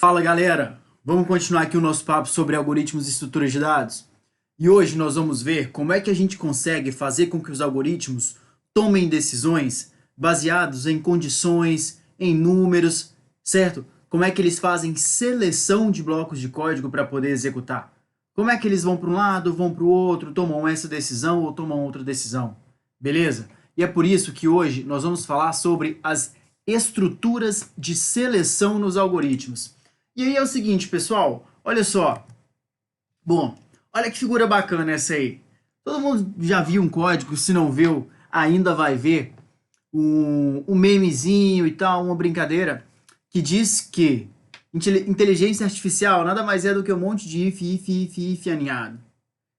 Fala galera, vamos continuar aqui o nosso papo sobre algoritmos e estruturas de dados? E hoje nós vamos ver como é que a gente consegue fazer com que os algoritmos tomem decisões baseados em condições, em números, certo? Como é que eles fazem seleção de blocos de código para poder executar? Como é que eles vão para um lado, vão para o outro, tomam essa decisão ou tomam outra decisão? Beleza? E é por isso que hoje nós vamos falar sobre as estruturas de seleção nos algoritmos. E aí é o seguinte, pessoal, olha só. Bom, olha que figura bacana essa aí. Todo mundo já viu um código, se não viu, ainda vai ver um memezinho e tal, uma brincadeira, que diz que inteligência artificial nada mais é do que um monte de if aninhado.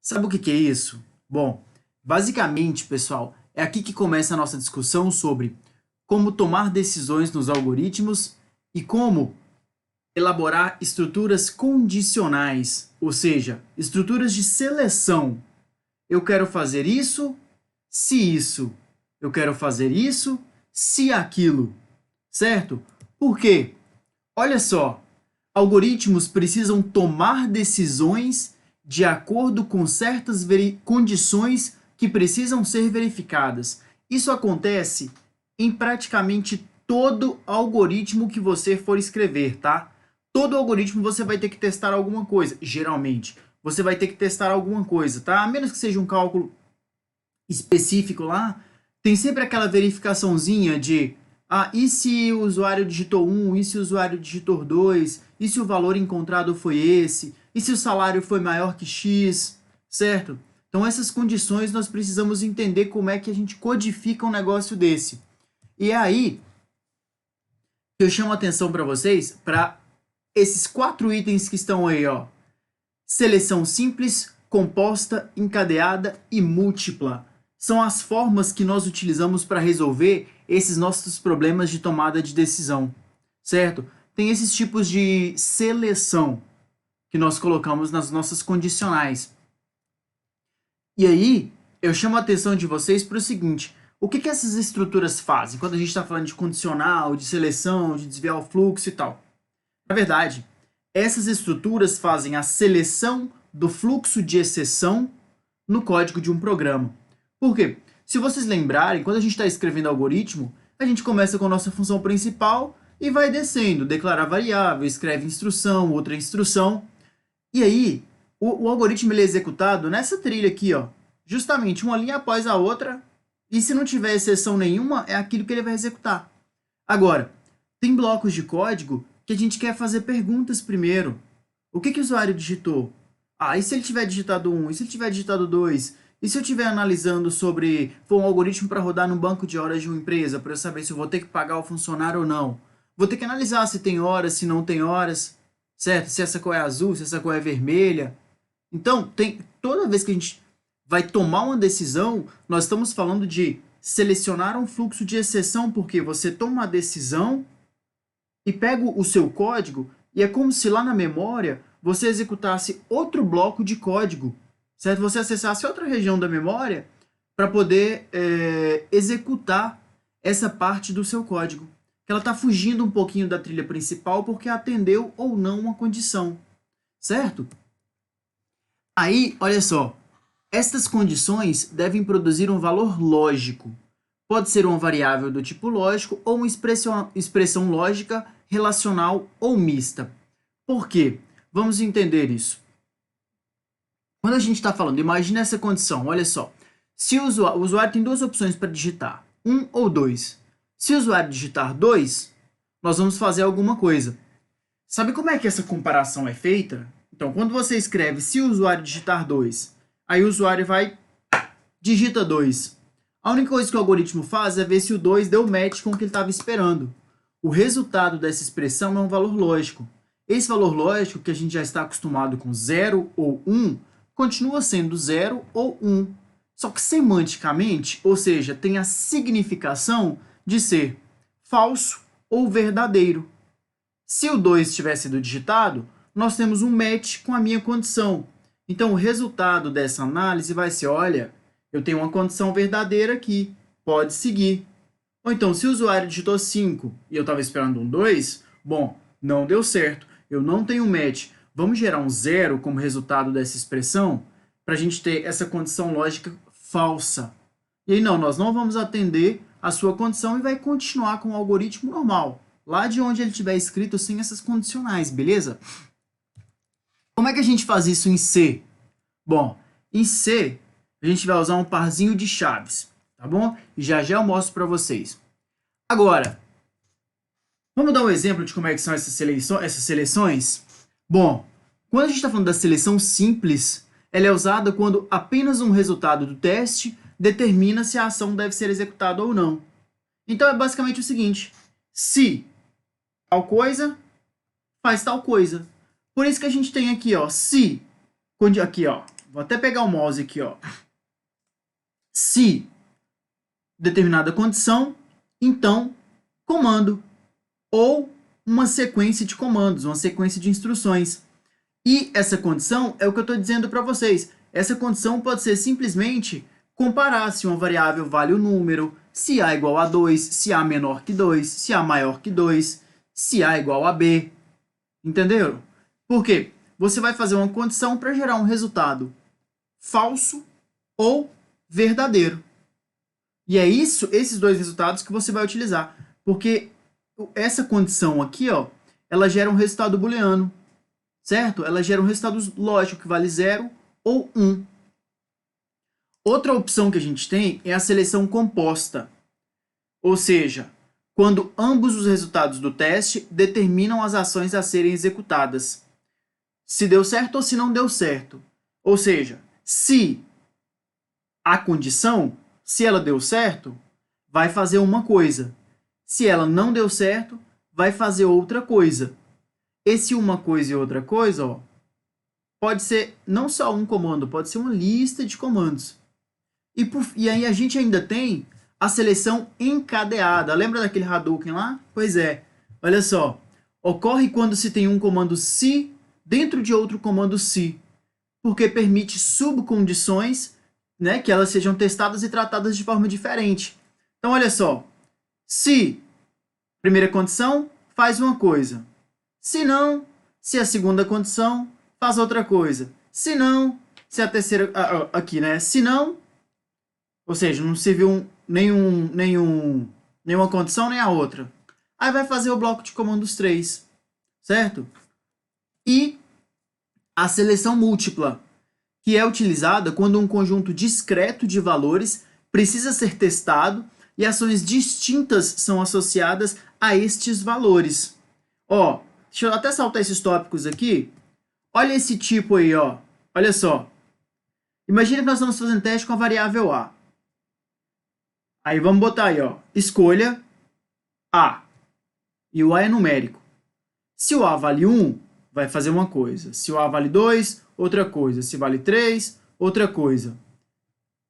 Sabe o que é isso? Bom, basicamente, pessoal, é aqui que começa a nossa discussão sobre como tomar decisões nos algoritmos e como elaborar estruturas condicionais, ou seja, estruturas de seleção. Eu quero fazer isso, se isso. Eu quero fazer isso, se aquilo. Certo? Por quê? Olha só, algoritmos precisam tomar decisões de acordo com certas condições que precisam ser verificadas. Isso acontece em praticamente todo algoritmo que você for escrever, tá? Todo algoritmo você vai ter que testar alguma coisa, geralmente. Você vai ter que testar alguma coisa, tá? A menos que seja um cálculo específico lá, tem sempre aquela verificaçãozinha de e se o usuário digitou 1, e se o usuário digitou 2, e se o valor encontrado foi esse, e se o salário foi maior que X, certo? Então essas condições nós precisamos entender como é que a gente codifica um negócio desse. E é aí que eu chamo a atenção para vocês para esses 4 itens que estão aí, ó. Seleção simples, composta, encadeada e múltipla. São as formas que nós utilizamos para resolver esses nossos problemas de tomada de decisão, certo? Tem esses tipos de seleção que nós colocamos nas nossas condicionais. E aí, eu chamo a atenção de vocês para o seguinte: o que essas estruturas fazem quando a gente está falando de condicional, de seleção, de desviar o fluxo e tal? Na verdade, essas estruturas fazem a seleção do fluxo de exceção no código de um programa. Por quê? Se vocês lembrarem, quando a gente está escrevendo algoritmo, a gente começa com a nossa função principal e vai descendo, declarar variável, escreve instrução, outra instrução. E aí, o algoritmo ele é executado nessa trilha aqui, ó, justamente uma linha após a outra, e se não tiver exceção nenhuma, é aquilo que ele vai executar. Agora, tem blocos de código que a gente quer fazer perguntas primeiro. O que o usuário digitou? E se ele tiver digitado 1? E se ele tiver digitado 2? E se eu estiver analisando sobre um algoritmo para rodar no banco de horas de uma empresa, para eu saber se eu vou ter que pagar o funcionário ou não? Vou ter que analisar se tem horas, se não tem horas, certo? Se essa cor é azul, se essa cor é vermelha. Então, toda vez que a gente vai tomar uma decisão, nós estamos falando de selecionar um fluxo de exceção, porque você toma uma decisão e pega o seu código e é como se lá na memória você executasse outro bloco de código, certo? Você acessasse outra região da memória para poder executar essa parte do seu código. Que ela está fugindo um pouquinho da trilha principal porque atendeu ou não uma condição, certo? Aí, olha só, estas condições devem produzir um valor lógico. Pode ser uma variável do tipo lógico ou uma expressão lógica, relacional ou mista. Por quê? Vamos entender isso. Quando a gente está falando, imagina essa condição, olha só. Se o usuário tem 2 opções para digitar, 1 ou 2. Se o usuário digitar 2, nós vamos fazer alguma coisa. Sabe como é que essa comparação é feita? Então, quando você escreve se o usuário digitar 2, aí o usuário digita 2. A única coisa que o algoritmo faz é ver se o 2 deu match com o que ele estava esperando. O resultado dessa expressão é um valor lógico. Esse valor lógico, que a gente já está acostumado com 0 ou 1, continua sendo 0 ou 1. Só que semanticamente, ou seja, tem a significação de ser falso ou verdadeiro. Se o 2 tiver sido digitado, nós temos um match com a minha condição. Então, o resultado dessa análise vai ser, olha, eu tenho uma condição verdadeira aqui, pode seguir. Ou então, se o usuário digitou 5 e eu estava esperando um 2, bom, não deu certo. eu não tenho match. Vamos gerar um zero como resultado dessa expressão para a gente ter essa condição lógica falsa. E aí não, nós não vamos atender a sua condição e vai continuar com o algoritmo normal, lá de onde ele estiver escrito sem essas condicionais, beleza? Como é que a gente faz isso em C? Bom, em C, a gente vai usar um parzinho de chaves, tá bom? E já já eu mostro para vocês. Agora, vamos dar um exemplo de como é que são essas seleções? Bom, quando a gente está falando da seleção simples, ela é usada quando apenas um resultado do teste determina se a ação deve ser executada ou não. Então é basicamente o seguinte: se tal coisa, faz tal coisa. Por isso que a gente tem aqui, ó, se, aqui, ó, vou até pegar o mouse aqui, ó. Se determinada condição, então comando, ou uma sequência de comandos, uma sequência de instruções. E essa condição é o que eu estou dizendo para vocês. Essa condição pode ser simplesmente comparar se uma variável vale o número, se A igual a 2, se A menor que 2, se A maior que 2, se A igual a B. Entenderam? Por quê? Você vai fazer uma condição para gerar um resultado falso ou verdadeiro. E é esses dois resultados que você vai utilizar. Porque essa condição aqui, ó, ela gera um resultado booleano, certo? Ela gera um resultado lógico que vale 0 ou 1. Outra opção que a gente tem é a seleção composta. Ou seja, quando ambos os resultados do teste determinam as ações a serem executadas. Se deu certo ou se não deu certo. Ou seja, se a condição, se ela deu certo, vai fazer uma coisa. Se ela não deu certo, vai fazer outra coisa. Esse uma coisa e outra coisa, ó, pode ser não só um comando, pode ser uma lista de comandos. E aí a gente ainda tem a seleção encadeada. Lembra daquele Hadouken lá? Pois é. Olha só. Ocorre quando se tem um comando se dentro de outro comando se, porque permite subcondições, né, que elas sejam testadas e tratadas de forma diferente. Então, olha só. Se primeira condição, faz uma coisa. Se não, se a segunda condição, faz outra coisa. Se não, se a terceira... aqui, né? Se não, ou seja, não serviu nenhuma condição nem a outra. Aí vai fazer o bloco de comandos 3, certo? E a seleção múltipla, que é utilizada quando um conjunto discreto de valores precisa ser testado e ações distintas são associadas a estes valores. Ó, deixa eu até saltar esses tópicos aqui. Olha esse tipo aí, ó. Olha só. Imagina que nós estamos fazendo teste com a variável A. Aí vamos botar aí, ó. Escolha A. E o A é numérico. Se o A vale 1, vai fazer uma coisa. Se o A vale 2, outra coisa. Se vale 3, outra coisa.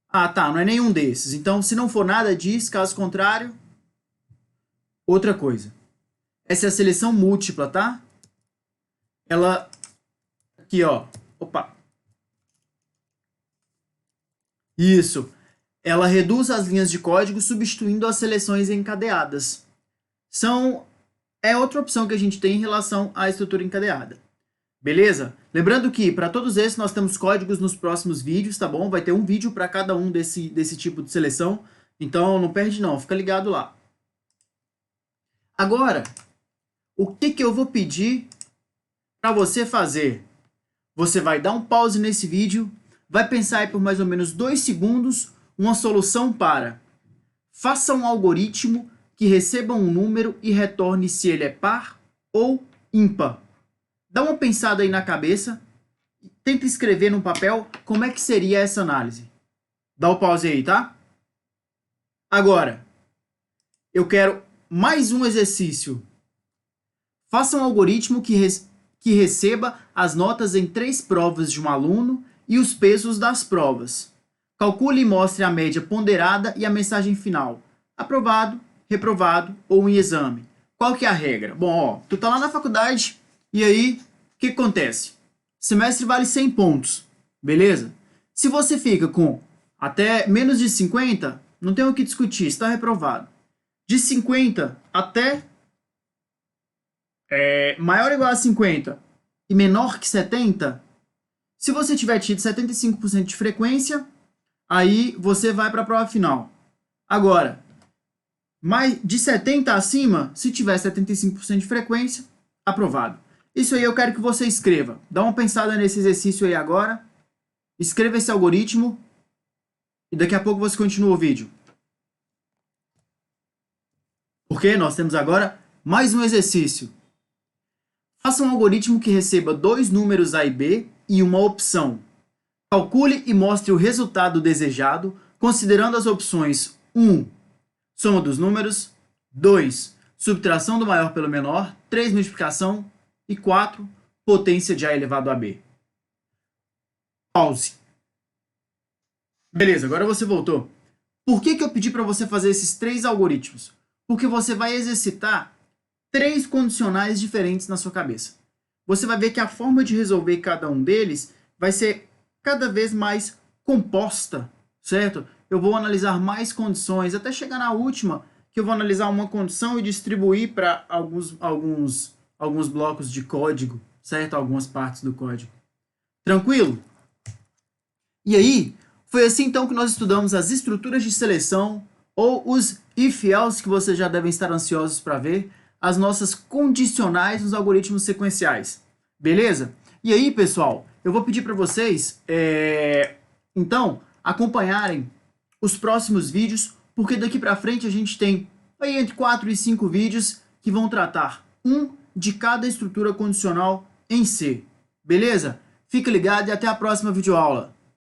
Ah, tá, não é nenhum desses. Então, se não for nada disso, caso contrário, outra coisa. Essa é a seleção múltipla, tá? Ela, aqui, ó. Opa. Isso. Ela reduz as linhas de código substituindo as seleções encadeadas. É outra opção que a gente tem em relação à estrutura encadeada. Beleza? Lembrando que para todos esses nós temos códigos nos próximos vídeos, tá bom? Vai ter um vídeo para cada um desse tipo de seleção. Então não perde não, fica ligado lá. Agora, o que eu vou pedir para você fazer? Você vai dar um pause nesse vídeo, vai pensar aí por mais ou menos 2 segundos uma solução para: faça um algoritmo que receba um número e retorne se ele é par ou ímpar. Dá uma pensada aí na cabeça, tenta escrever no papel como é que seria essa análise. Dá o pause aí, tá? Agora, eu quero mais um exercício. Faça um algoritmo que receba as notas em 3 provas de um aluno e os pesos das provas. Calcule e mostre a média ponderada e a mensagem final. Aprovado, reprovado ou em exame. Qual que é a regra? Bom, ó, tu tá lá na faculdade e aí, o que acontece? Semestre vale 100 pontos, beleza? Se você fica com até menos de 50, não tem o que discutir, está reprovado. De 50 até maior ou igual a 50 e menor que 70, se você tiver tido 75% de frequência, aí você vai para a prova final. Agora, mais de 70 acima, se tiver 75% de frequência, aprovado. Isso aí eu quero que você escreva. Dá uma pensada nesse exercício aí agora. Escreva esse algoritmo e daqui a pouco você continua o vídeo. Porque nós temos agora mais um exercício. Faça um algoritmo que receba dois números A e B e uma opção. Calcule e mostre o resultado desejado, considerando as opções 1, soma dos números, 2, subtração do maior pelo menor, 3, multiplicação e 4, potência de A elevado a B. Pause. Beleza, agora você voltou. Por que eu pedi para você fazer esses três algoritmos? Porque você vai exercitar três condicionais diferentes na sua cabeça. Você vai ver que a forma de resolver cada um deles vai ser cada vez mais composta, certo? Eu vou analisar mais condições, até chegar na última, que eu vou analisar uma condição e distribuir para alguns blocos de código, certo? Algumas partes do código. Tranquilo? E aí, foi assim então que nós estudamos as estruturas de seleção, ou os if-else, que vocês já devem estar ansiosos para ver, as nossas condicionais nos algoritmos sequenciais. Beleza? E aí, pessoal, eu vou pedir para vocês, então, acompanharem os próximos vídeos, porque daqui para frente a gente tem aí entre 4 e 5 vídeos que vão tratar um de cada estrutura condicional em C. Beleza? Fica ligado e até a próxima videoaula.